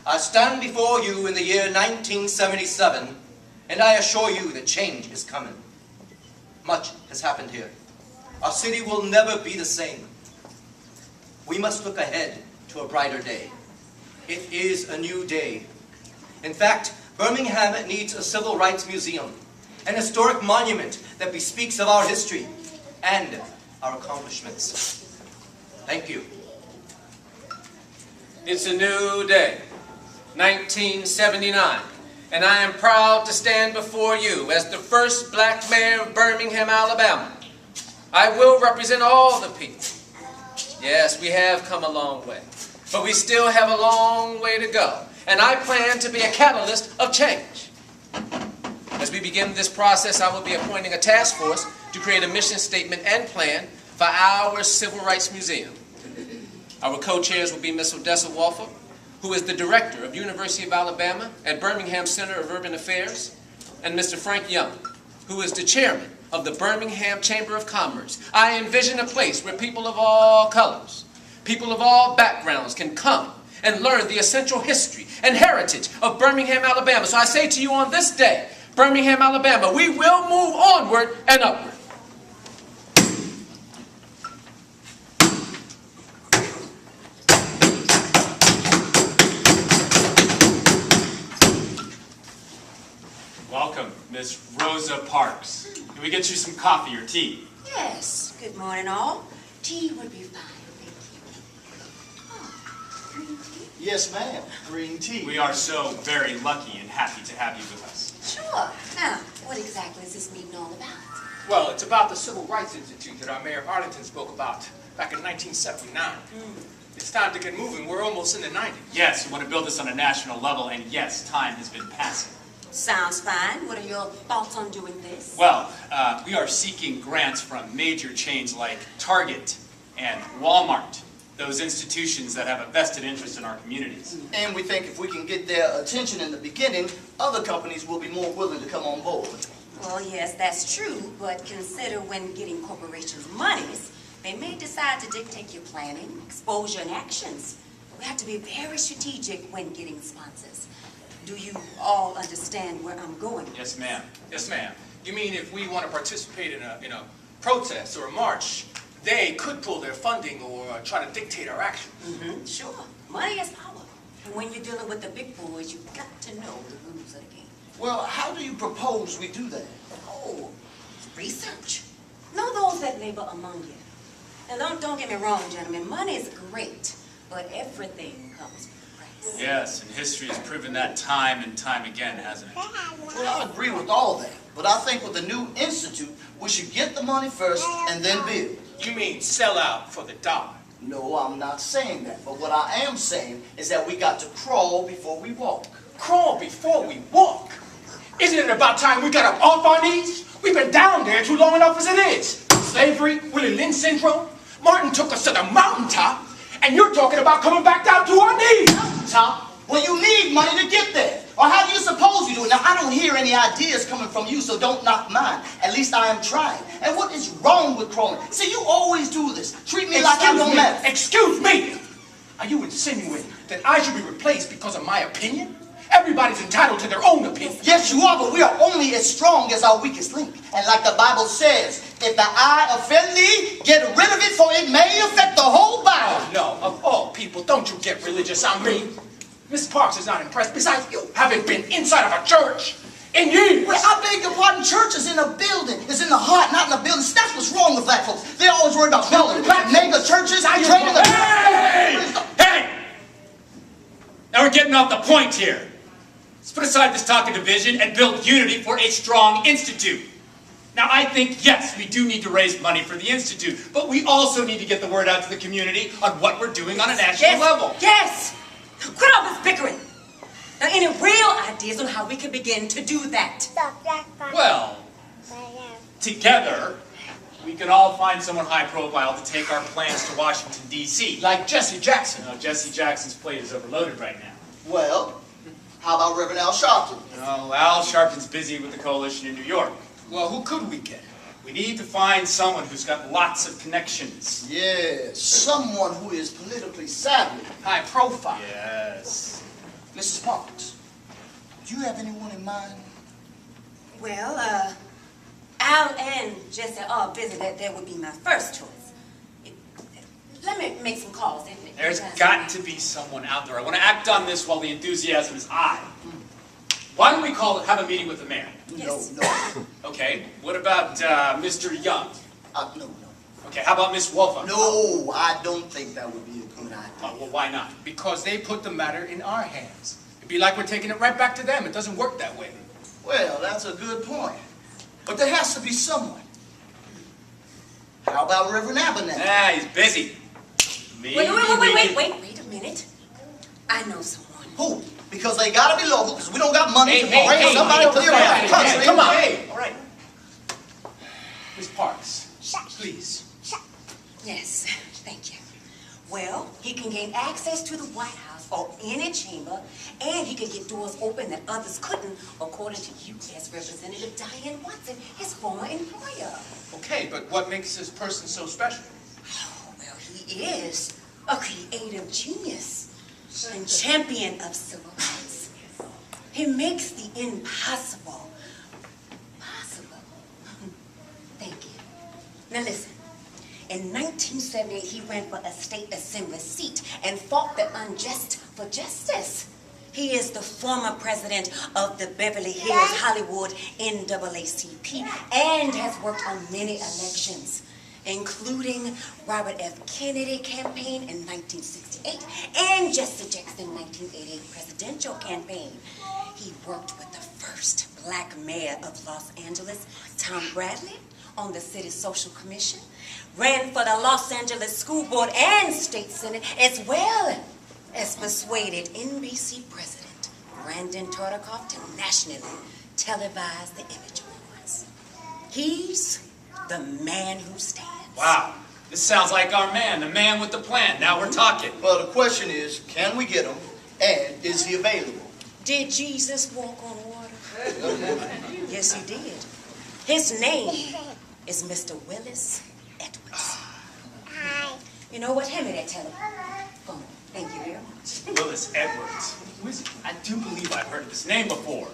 I stand before you in the year 1977, and I assure you that change is coming. Much has happened here. Our city will never be the same. We must look ahead to a brighter day. It is a new day. In fact, Birmingham needs a civil rights museum, an historic monument that bespeaks of our history and our accomplishments. Thank you. It's a new day, 1979, and I am proud to stand before you as the first black mayor of Birmingham, Alabama. I will represent all the people. Yes, we have come a long way, but we still have a long way to go, and I plan to be a catalyst of change. As we begin this process, I will be appointing a task force to create a mission statement and plan for our Civil Rights Museum. Our co-chairs will be Ms. Odessa Walfer, who is the director of University of Alabama at Birmingham Center of Urban Affairs, and Mr. Frank Young, who is the chairman of the Birmingham Chamber of Commerce. I envision a place where people of all colors, people of all backgrounds can come and learn the essential history and heritage of Birmingham, Alabama. So I say to you on this day, Birmingham, Alabama, we will move onward and upward. Welcome, Miss Rosa Parks. Can we get you some coffee or tea? Yes. Good morning, all. Tea would be fine, thank you. Oh, green tea? Yes, ma'am. Green tea. We are so very lucky and happy to have you with us. Sure. Now, what exactly is this meeting all about? Well, it's about the Civil Rights Institute that our Mayor Arlington spoke about back in 1979. It's time to get moving. We're almost in the 90s. Yes, you want to build this on a national level, and yes, time has been passing. Sounds fine. What are your thoughts on doing this? Well, we are seeking grants from major chains like Target and Walmart, those institutions that have a vested interest in our communities. And we think if we can get their attention in the beginning, other companies will be more willing to come on board. Well, yes, that's true, but consider when getting corporations monies, they may decide to dictate your planning, exposure, and actions. We have to be very strategic when getting sponsors. Do you all understand where I'm going? Yes, ma'am. Yes, ma'am. You mean if we want to participate in a protest or a march, they could pull their funding or try to dictate our actions? Sure. Money is power. And when you're dealing with the big boys, you've got to know the rules of the game. Well, how do you propose we do that? Oh, research. Know those that labor among you. And don't get me wrong, gentlemen. Money is great, but everything comes with a price. Yes, and history has proven that time and time again, hasn't it? Well, I agree with all that. But I think with the new institute, we should get the money first and then build. You mean sell out for the dollar? No, I'm not saying that. But what I am saying is that we got to crawl before we walk. Crawl before we walk? Isn't it about time we got up off our knees? We've been down there too long enough as it is. Slavery, Willie Lynch syndrome. Martin took us to the mountaintop, and you're talking about coming back down to our knees. Mountaintop? Well, you need money to get there. Or how do you suppose you do it? Now, I don't hear any ideas coming from you, so don't knock mine. At least I am trying. And what is wrong with crawling? See, you always do this. Treat me like I don't matter. Excuse me! Are you insinuating that I should be replaced because of my opinion? Everybody's entitled to their own opinion. Yes, you are, but we are only as strong as our weakest link. And like the Bible says, if the eye offend thee, get rid of it, for it may affect the whole body. Oh, no. Of all people, don't you get religious on me. Miss Parks is not impressed. Besides, you haven't been inside of a church in years. Well, I beg your pardon, church is in a building. It's in the heart, not in a building. That's what's wrong with black folks. They always worry about buildings. Mega churches, training the... Hey! Now we're getting off the point here. Let's put aside this talk of division and build unity for a strong institute. Now, I think, yes, we do need to raise money for the institute, but we also need to get the word out to the community on what we're doing on a national level. Yes! Quit all this bickering. Now, any real ideas on how we can begin to do that? Well, together, we can all find someone high profile to take our plans to Washington, D.C. Like Jesse Jackson. No, Jesse Jackson's plate is overloaded right now. Well, how about Reverend Al Sharpton? No, Al Sharpton's busy with the coalition in New York. Well, who could we get? We need to find someone who's got lots of connections. Yes, someone who is politically savvy. High profile. Yes. Mrs. Parks, do you have anyone in mind? Well, Al and Jesse are busy. That would be my first choice. Let me make some calls. There's got to be someone out there. I want to act on this while the enthusiasm is high. Why don't we have a meeting with the mayor? Yes. No. Okay, what about Mr. Young? No. Okay, how about Miss Wolfer? No, I don't think that would be a good idea. Well, why not? Because they put the matter in our hands. It'd be like we're taking it right back to them. It doesn't work that way. Well, that's a good point. But there has to be someone. How about Reverend Abernathy? Ah, he's busy. Wait a minute. I know someone. Who? Because they gotta be local, because we don't got money to bring somebody hey, clear out of the country. Come on. Hey, all right. Miss Parks, please. Yes, thank you. Well, he can gain access to the White House or any chamber, and he can get doors open that others couldn't, according to U.S. Representative Diane Watson, his former employer. Okay, but what makes this person so special? Oh, well, he is a creative genius and champion of civil rights. He makes the impossible possible. Thank you. Now listen. In 1978, he ran for a state assembly seat and fought the unjust for justice. He is the former president of the Beverly Hills Hollywood NAACP and has worked on many elections, including Robert F. Kennedy campaign in 1968 and Jesse Jackson 1988 presidential campaign. He worked with the first black mayor of Los Angeles, Tom Bradley, on the city's social commission, ran for the Los Angeles School Board and State Senate, as well as persuaded NBC president Brandon Tartikoff to nationally televise the Image Awards. He's the man who stands. Wow, this sounds like our man, the man with the plan. Now we're talking. Well, the question is, can we get him, and is he available? Did Jesus walk on water? Yes, he did. His name is Mr. Willis Edwards. You know what? Hand me that telephone. Thank you very much. Willis Edwards. Who is he? I do believe I've heard of this name before.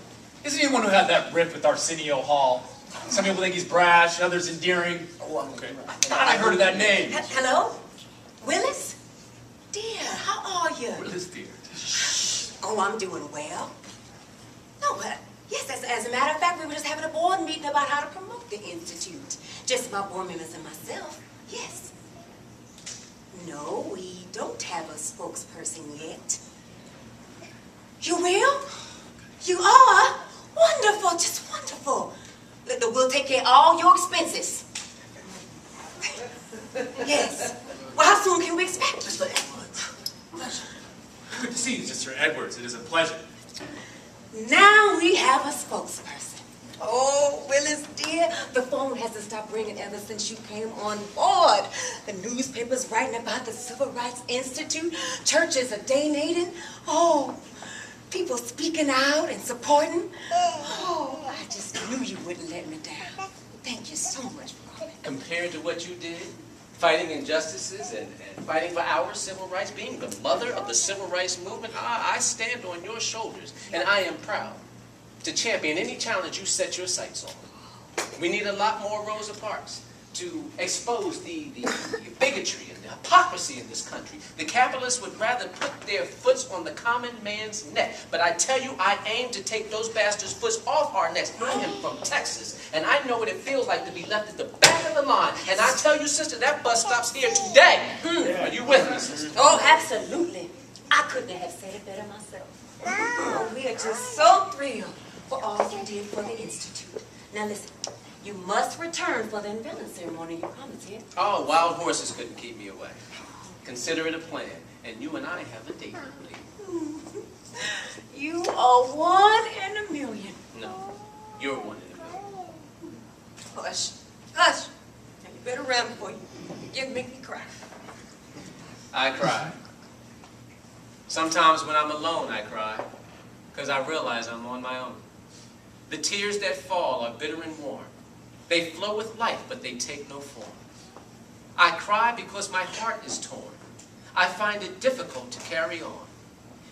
Isn't he the one who had that riff with Arsenio Hall? Some people think he's brash, others endearing. Okay. I thought I heard of that name. Hello? Willis? Dear, how are you? Willis, dear. Oh, I'm doing well. No, but yes, as a matter of fact, we were just having a board meeting about how to promote the Institute. Just my board members and myself. Yes. No, we don't have a spokesperson yet. You will? You are? Wonderful, just wonderful. We'll take care of all your expenses. Yes. Well, how soon can we expect you? Mr. Edwards. Good to see you, Mr. Edwards. It is a pleasure. Now we have a spokesperson. Oh, Willis, dear, the phone hasn't stopped ringing ever since you came on board. The newspaper's writing about the Civil Rights Institute. Churches are donating. Oh, people speaking out and supporting. Oh, I just knew you wouldn't let me down. Thank you so much for coming. Compared to what you did, fighting injustices and fighting for our civil rights, being the mother of the civil rights movement, I stand on your shoulders, and I am proud to champion any challenge you set your sights on. We need a lot more Rosa Parks to expose the bigotry and the hypocrisy in this country. The capitalists would rather put their foots on the common man's neck. But I tell you, I aim to take those bastards' foots off our necks. I am from Texas, and I know what it feels like to be left at the back of the line. And I tell you, sister, that bus stops here today. Are you with me, sister? Oh, absolutely. I couldn't have said it better myself. Oh, we are just so thrilled for all you did for the Institute. Now listen, you must return for the unveiling ceremony, you promised, yeah? Oh, wild horses couldn't keep me away. Consider it a plan, and you and I have a date, I believe. You are 1 in a million. No, you're 1 in a million. Hush, hush. Now you better run before you make me cry. I cry. Sometimes when I'm alone, I cry, because I realize I'm on my own. The tears that fall are bitter and warm. They flow with life, but they take no form. I cry because my heart is torn. I find it difficult to carry on.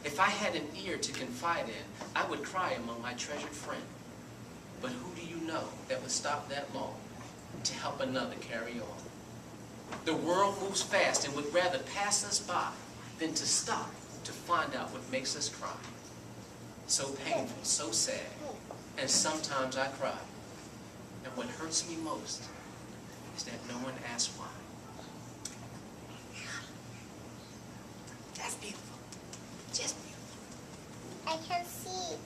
If I had an ear to confide in, I would cry among my treasured friend. But who do you know that would stop that long to help another carry on? The world moves fast and would rather pass us by than to stop to find out what makes us cry. So painful, so sad, and sometimes I cry. And what hurts me most is that no one asks why. That's beautiful. Just beautiful. I can see